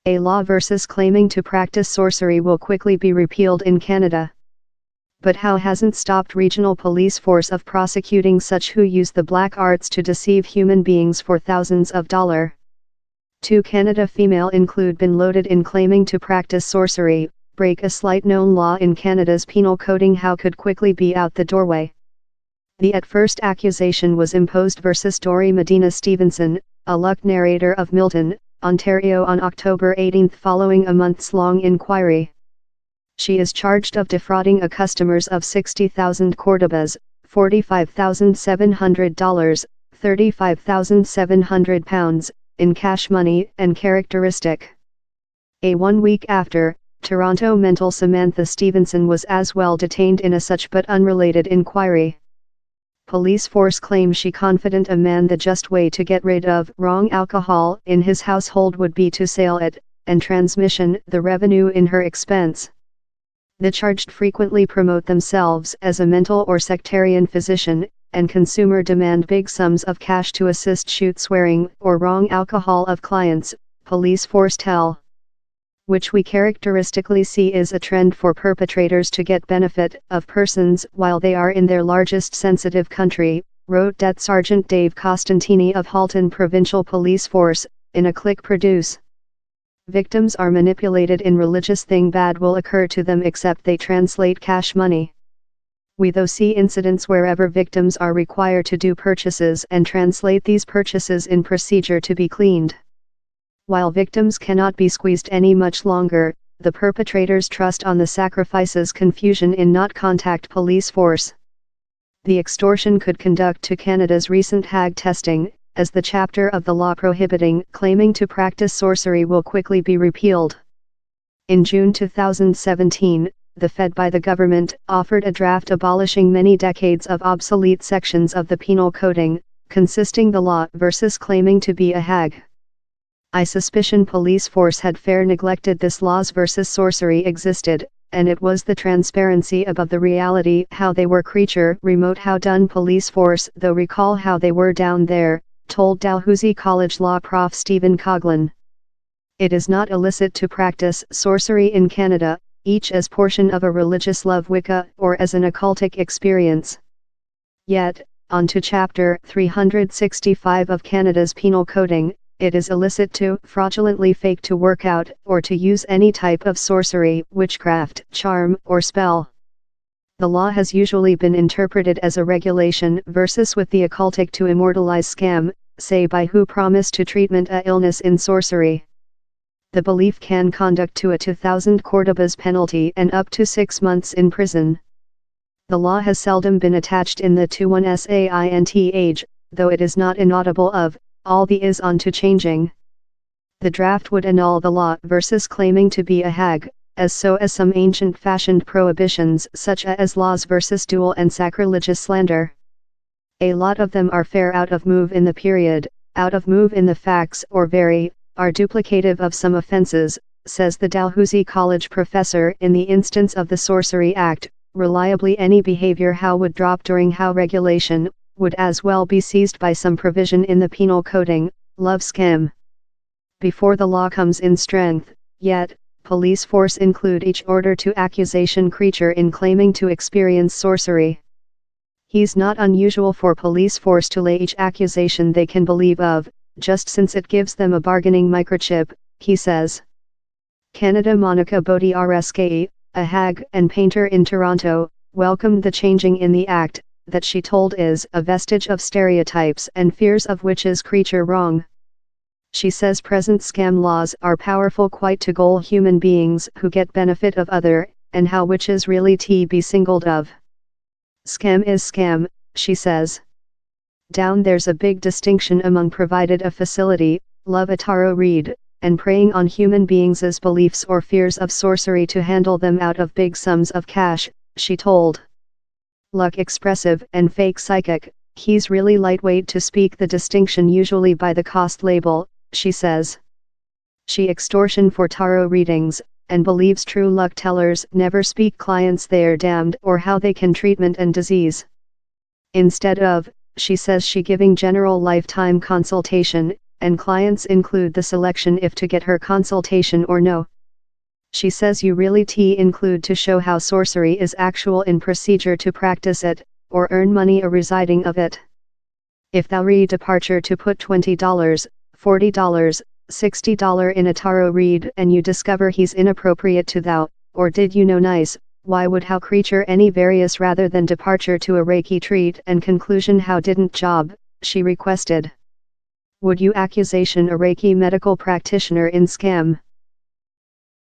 A law versus claiming to practice sorcery will quickly be repealed in Canada. But how hasn't stopped regional police force of prosecuting such who use the black arts to deceive human beings for thousands of dollars. 2 Canada female include been loaded in claiming to practice sorcery, break a slight known law in Canada's penal coding. How could quickly be out the doorway. The at first accusation was imposed versus Dory Medina Stevenson, a luck narrator of Milton, Ontario on October 18 following a months-long inquiry. She is charged of defrauding a customers of 60,000 Cordobas, $45,700, £35,700, in cash money and characteristic. A 1 week after, Toronto mental Samantha Stevenson was as well detained in a such but unrelated inquiry. Police force claim she confident a man the just way to get rid of wrong alcohol in his household would be to sell it, and transmission the revenue in her expense. The charged frequently promote themselves as a mental or sectarian physician, and consumer demand big sums of cash to assist shoot swearing or wrong alcohol of clients, police force tell. Which we characteristically see is a trend for perpetrators to get benefit of persons while they are in their largest sensitive country, wrote Det Sergeant Dave Costantini of Halton Provincial Police Force, in a click produce. Victims are manipulated in religious thing bad will occur to them except they translate cash money. We though see incidents wherever victims are required to do purchases and translate these purchases in procedure to be cleaned. While victims cannot be squeezed any much longer, the perpetrators trust on the sacrifices confusion in not contact police force. The extortion could conduct to Canada's recent hag testing, as the chapter of the law prohibiting claiming to practice sorcery will quickly be repealed. In June 2017, the Fed by the government offered a draft abolishing many decades of obsolete sections of the penal coding, consisting the law versus claiming to be a hag. I suspicion police force had fair neglected this laws versus sorcery existed, and it was the transparency above the reality how they were creature remote how done police force though recall how they were down there, told Dalhousie College law prof Stephen Coughlin. It is not illicit to practice sorcery in Canada, each as portion of a religious love Wicca or as an occultic experience. Yet, on to Chapter 365 of Canada's penal coding, it is illicit to fraudulently fake to work out or to use any type of sorcery, witchcraft, charm, or spell. The law has usually been interpreted as a regulation versus with the occultic to immortalize scam, say by who promise to treatment a illness in sorcery. The belief can conduct to a 2,000 Cordobas penalty and up to 6 months in prison. The law has seldom been attached in the 21st age, though it is not inaudible of, all the is on to changing. The draft would annul the law versus claiming to be a hag, as so as some ancient fashioned prohibitions such as laws versus duel and sacrilegious slander. A lot of them are fair out of move in the period, out of move in the facts or very, are duplicative of some offenses, says the Dalhousie College professor. In the instance of the Sorcery Act, reliably any behavior how would drop during how regulation, would as well be seized by some provision in the penal coding, love scam. Before the law comes in strength, yet, police force include each order to accusation creature in claiming to experience sorcery. He's not unusual for police force to lay each accusation they can believe of, just since it gives them a bargaining microchip, he says. Canada Monica Bodie RSKE, a hag and painter in Toronto, welcomed the changing in the act, that she told is a vestige of stereotypes and fears of witches creature wrong. She says present scam laws are powerful quite to goal human beings who get benefit of other, and how witches really be singled of. Scam is scam, she says. Down there's a big distinction among provided a facility, love a tarot read, and preying on human beings' beliefs or fears of sorcery to handle them out of big sums of cash, she told. Luck expressive and fake psychic, he's really lightweight to speak the distinction usually by the cost label, she says. She extortion for tarot readings, and believes true luck tellers never speak clients they're damned or how they can treatment and disease. Instead of, she says she giving general lifetime consultation, and clients include the selection if to get her consultation or no. She says you really include to show how sorcery is actual in procedure to practice it, or earn money a residing of it. If thou read departure to put $20, $40, $60 in a tarot read and you discover he's inappropriate to thou, or did you know nice, why would how creature any various rather than departure to a Reiki treat and conclusion how didn't job, she requested. Would you accusation a Reiki medical practitioner in scam?